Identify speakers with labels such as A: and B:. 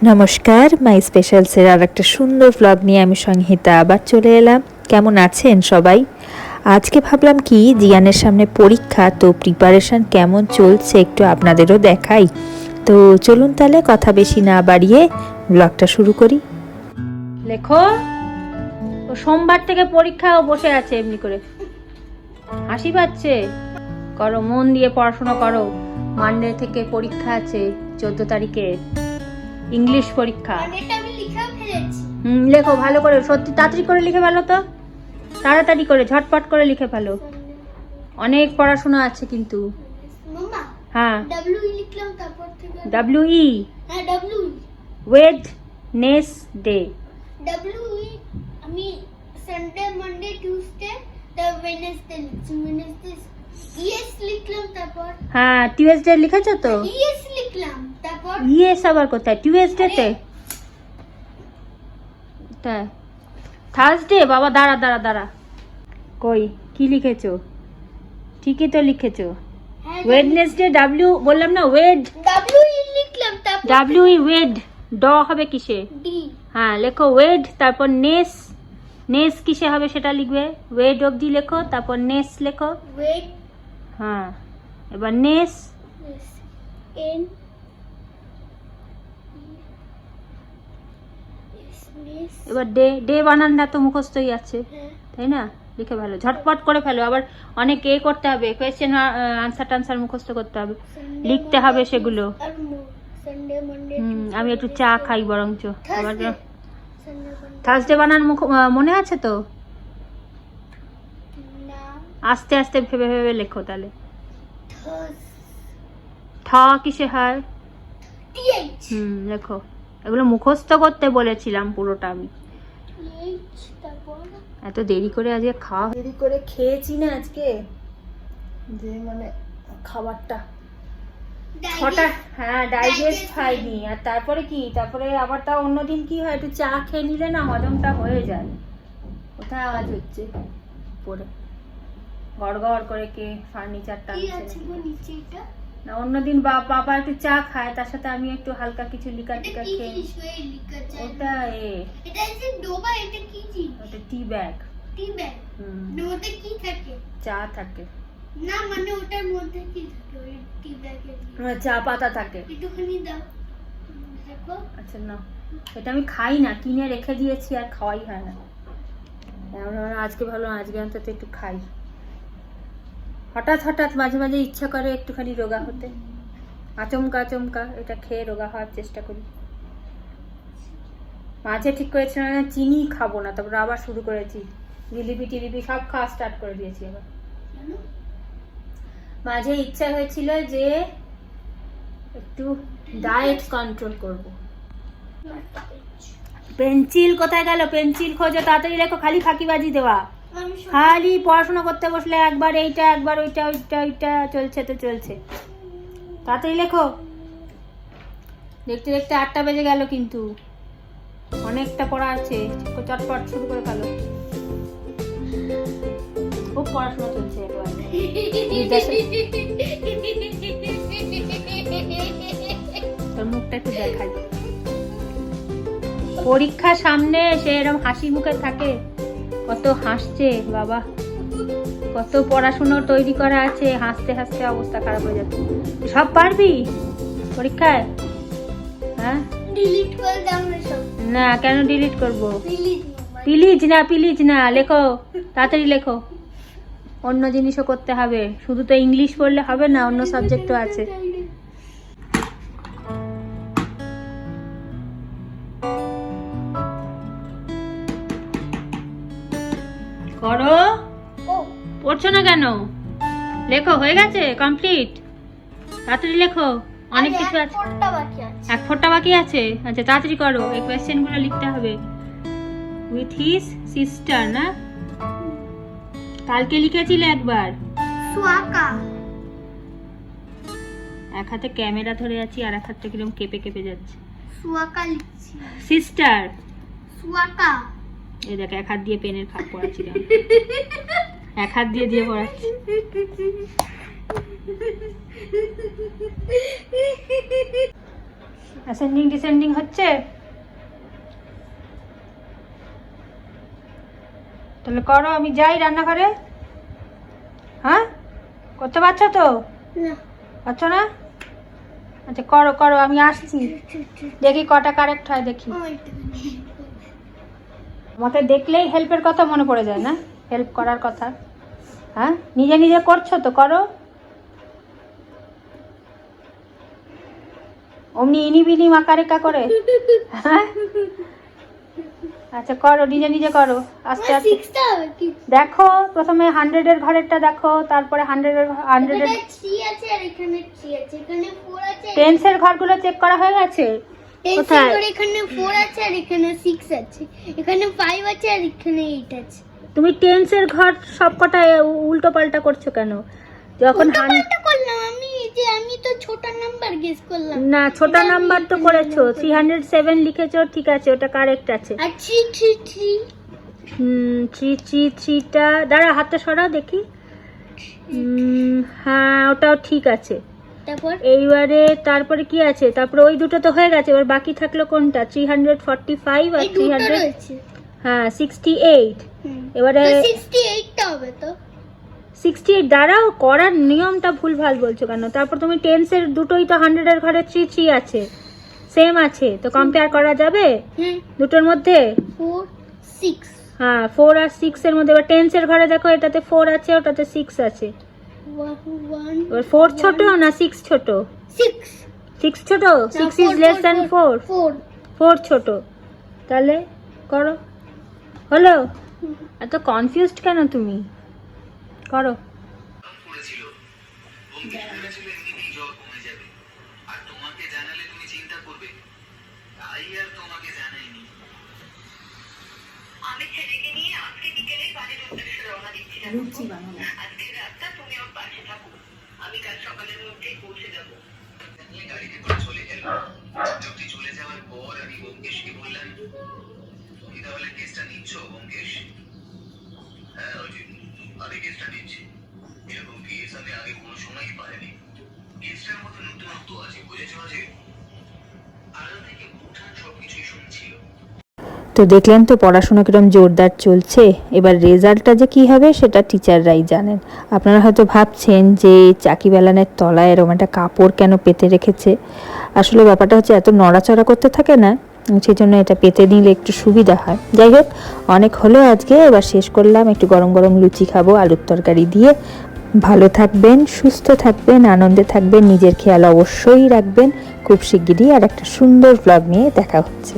A: নমস্কার, মাই স্পেশালসের আর একটা সুন্দর ব্লগ নিয়ে আমি সংহিতা আবার চলে এলাম। কেমন আছেন সবাই? আজকে ভাবলাম কি জিয়ানের সামনে পরীক্ষা, তো প্রিপারেশন কেমন চলছে একটু আপনাদেরও দেখাই। তো চলুন তাহলে কথা বেশি না বাড়িয়ে ব্লগটা শুরু করি।
B: লেখো, ও সোমবার থেকে পরীক্ষা, ও বসে আছে এমনি করে, হাসি পাচ্ছে। করো, মন দিয়ে পড়াশোনা করো। মানডে থেকে পরীক্ষা আছে, 14 তারিখে ইংলিশ পরীক্ষা। লেখো ভালো করে, সত্যি তাড়াতাড়ি করে লিখে ফেলো তো, তাড়াতাড়ি করে ঝটপট করে লিখে ফেলো, অনেক পড়াশোনা আছে কিন্তু। হ্যাঁ, ডব্লিউ-ই, ওয়েডনেসডে।
C: আমি সানডে, মানডে, টিউসডে, ওয়েডনেসডে লিখছি। ইয়েস লিখলাম, তারপর
B: হ্যাঁ, টিউসডে লিখেছো তো?
C: ইয়েস লিখলাম, তারপর
B: ইয়েস আবার কোথায়? টিউসডেতে। তাই থার্সডে? বাবা দাঁড়া দাঁড়া দাঁড়া, কই কি লিখেছো? ঠিকই তো লিখেছো। ওয়েডনেসডে, ডাব্লিউ বললাম না, ওয়েড,
C: ডব্লিউ লিখলাম, তারপর
B: ডাব্লিউ-ই, ওয়েড। ড হবে কিসে?
C: ডি।
B: হ্যাঁ লেখো ওয়েড, তারপর নেস। নেস কিসে হবে সেটা লিখবে, ওয়েড অবধি লেখো, তারপর নেস লেখো।
C: ওয়েট,
B: হ্যাঁ, এবার নেস।
C: এন,
B: এবার ডে। ডে বানানটা তো মুখস্থই আছে, তাই না? লিখে ফেলো, ঝটপট করে ফেলো। আবার অনেক করতে হবে, কোয়েশ্চেন আনসার টানসার মুখস্থ করতে হবে, লিখতে হবে সেগুলো।
C: সানডে, মানডে,
B: আমি একটু চা খাই বরঞ্চ। আবার থার্সডে বানান মনে আছে তো?
C: না,
B: আস্তে আস্তে ভেবে ভেবে লেখো তাহলে। ঠ কিসে হয়?
C: টিএইচ,
B: লেখো। এগুলো মুখস্থ করতে বলেছিলাম পুরোটা আমি।
C: টিএইচ, তারপর
B: এত দেরি করে আজকে খাওয়া,
A: দেরি করে খেয়েছি না আজকে, যে মানে খাবারটা হঠাৎ, হ্যাঁ ডাইজেস্ট হয়নি। আর তারপরে কি, তারপরে আবার তাও অন্যদিন কি হয়, একটু চা খেয়ে নিলে না হজমটা হয়ে যায়। কোথায় আওয়াজ হচ্ছে পরে, গড়গড় করে কে ফার্নিচার
C: কি
B: টানছে
C: আছে গো নিচে? এটা
B: না, অন্যদিন বাবা একটু চা খায়, তার সাথে আমি একটু হালকা কিছু লিকার টিকার
C: কি
B: খেয়ে।
C: জিনিস? ওই লিকার চাই।
B: ওটা
C: এটা যে ডোবা, এটা কি জিনিস?
B: ওটা টি ব্যাগ।
C: টি ব্যাগ। ওতে কি থাকে?
B: চা থাকে,
C: না মানে ওটার মধ্যে কি থাকে ওই টি ব্যাগে?
B: চা পাতা থাকে।
C: একটুখানি দাও, দেখো।
B: আচ্ছা না, এটা আমি খাই না, কিনে রেখে দিয়েছি, আর খাওয়াই হয় না। আজকে ভালো, আজকে অন্তত একটু খাই। হঠাৎ হঠাৎ মাঝে মাঝে ইচ্ছা করে একটুখানি রোগা হতে, আচমকা আচমকা এটা খেয়ে রোগা হওয়ার চেষ্টা করি। মাঝে ঠিক করেছিলাম না চিনি খাবো না, তারপর আবার শুরু করেছি, জিলিপি টিলিপি সব খাওয়া স্টার্ট করে দিয়েছি আবার। মাঝে ইচ্ছা হয়েছিল যে একটু ডায়েট কন্ট্রোল করব। পেন্সিল কোথায় গেল? পেন্সিল খোঁজো, তাড়াতাড়ি লেখো, খালি ফাঁকিবাজি দেওয়া। খালি পড়াশোনা করতে বসলে একবার এইটা একবার ওইটা, ওইটা ওইটা চলছে তো চলছে। তাড়াতাড়ি লেখো। দেখতে দেখতে 8টা বেজে গেল, কিন্তু অনেকটা পড়া আছে, চটপট শুরু করে ফেলো। খুব পড়াশোনা চলছে এবার। তোর মুখটা একটু দেখাই। পরীক্ষা সামনে, সে এরকম হাসি মুখে থাকে, কত হাসছে বাবা, কত পড়াশুনো তৈরি করা আছে, হাসতে হাসতে অবস্থা খারাপ হয়ে যাচ্ছে। সব পারবি পরীক্ষায়? হ্যাঁ,
C: ডিলিট করে দাও না সব।
B: না কেন ডিলিট করব?
C: প্লিজ
B: প্লিজ না, লেখো তাড়াতাড়ি লেখো। অন্য জিনিসও করতে হবে, শুধু তো ইংলিশ পড়লে হবে না, অন্য সাবজেক্টও আছে। করো,
C: ও
B: পড়ছো না কেন? লেখো, হয়ে গেছে, কমপ্লিট। তাড়াতাড়ি লেখো, অনেক কিছু আছে।
C: ফোনটা বাকি আছে।
B: এক ফোঁটা বাকি আছে। আচ্ছা তাড়াতাড়ি করো, এই কোয়েশ্চেনগুলো লিখতে হবে। উইথ হিজ সিস্টার, না কালকে লিখেছিলে একবার।
C: সুয়াকা।
B: এক হাতে ক্যামেরা ধরে আছি, আর এক হাতটা কিরকম কেঁপে কেঁপে যাচ্ছে।
C: সুয়াকা লিখছি।
B: সিস্টার,
C: সুয়াকা।
B: এই দেখ, এক হাত দিয়ে পেনের খাপ পড়াচ্ছি, এক হাত দিয়ে দিয়ে পড়াচ্ছি।
A: অ্যাসেন্ডিং ডিসেন্ডিং হচ্ছে? তাহলে করো, আমি যাই রান্নাঘরে। হ্যাঁ, করতে পারছো তো?
C: না
A: পারছো না? আচ্ছা করো করো, আমি আসছি, দেখি কটা কারেক্ট হয় দেখি। আমাকে দেখলেই হেল্পের কথা মনে পড়ে যায় না, হেল্প করার কথা। হ্যাঁ, নিজে নিজে করছো তো, করো। অমনি ইনিবিনি মাকারেকা করে। হ্যাঁ, আচ্ছা করো, নিজে নিজে করো, আস্তে আস্তে।
C: সিক্সটা হবে কি?
A: দেখো প্রথমে 100-এর ঘরেরটা দেখো, তারপরে 100-এর
C: এখানে 3 আছে আর এখানে 3 আছে, এখানে 4 আছে।
A: টেন্সের ঘরগুলো চেক করা হয়ে গেছে? কোথায়?
C: এখানে 4 আছে আর এখানে 6 আছে, এখানে 5 আছে আর এখানে 8 আছে।
A: তুমি টেন্সের ঘর সবকটা উল্টো পাল্টা করছো কেন? যখন
C: উল্টোপাল্টা করলাম আমি, যে আমি তো ছোট নাম্বার গেস করলাম।
A: না, ছোট নাম্বার তো করেছো, 307 লিখেছো, ঠিক আছে, ওটা কারেক্ট আছে।
C: আর 333
A: 333টা, দাঁড়া হাতটা সরাও দেখি। হ্যাঁ, ওটাও ঠিক আছে।
C: তারপর
A: এইবারে তারপরে কি আছে? তারপরে ওই দুটো তো হয়ে গেছে, এবার বাকি থাকলো কোনটা? 345 আর
C: এই দুটো
A: 300।
C: রয়েছে।
A: হ্যাঁ, 68। এবারে
C: 68টা হবে তো।
A: 68, দাঁড়াও, করার নিয়মটা ভুলভাল বলছো কেন? তারপর তুমি টেন্সের দুটোই তো 100-এর ঘরে 3 আছে, সেম আছে, তো কম্পেয়ার করা যাবে দুটোর মধ্যে?
C: 4 6
A: হ্যাঁ, 4 আর 6 এর মধ্যে। এবার টেন্সের ঘরে দেখো, এটাতে 4 আছে, ওটাতে 6 আছে।
C: 1
A: এবার 4 ছোট না 6 ছোট?
C: 6
A: 6 ছোট, 6 ইজ লেস দ্যান 4। 4 ছোট, তাহলে করো। হলো? এত কনফিউজড কেন তুমি? করো।
D: করেছিল ব্যোমকেশ ভেবেছিল এমনিতেই জ্বর কমে যাবে, আর তোমাকে জানালে তুমি চিন্তা করবে, তাই আর তোমাকে জানাইনি। আমি ছেলেকে নিয়ে আজকে বিকেলে বাড়ির উদ্দেশ্যে রওনা দিচ্ছিলাম। আজকে রাতটা তুমি আমার পাশে থাকো, আমি কাল সকালের মধ্যেই পৌঁছে যাবো। নিয়ে গাড়িতে করে চলে গেল। লোকটি চলে যাওয়ার পর আমি ব্যোমকেশকে বললাম, তুমি তাহলে কেসটা নিচ্ছ ব্যোমকেশ? হ্যাঁ অজিত, আমি কেসটা নিচ্ছি। এরকম কেস আমি আগে কোনো সময়ই পাইনি। কেসটার মধ্যে নতুনত্ব আছে, বুঝেছ অজিত? আড়াল থেকে উঠান সবকিছুই শুনছিল।
B: তো দেখলেন তো পড়াশোনা কিরম জোরদার চলছে। এবার রেজাল্টটা যে কী হবে সেটা টিচাররাই জানেন। আপনারা হয়তো ভাবছেন যে চাকি বেলানের তলায় এরকম একটা কাপড় কেন পেতে রেখেছে। আসলে ব্যাপারটা হচ্ছে এত নড়াচড়া করতে থাকে না, সেই জন্য এটা পেতে নিলে একটু সুবিধা হয়। যাই হোক, অনেক হলো আজকে, এবার শেষ করলাম। একটু গরম গরম লুচি খাবো আলুর তরকারি দিয়ে। ভালো থাকবেন, সুস্থ থাকবেন, আনন্দে থাকবেন, নিজের খেয়াল অবশ্যই রাখবেন। খুব শিগগিরই আর একটা সুন্দর ব্লগ নিয়ে দেখা হচ্ছে।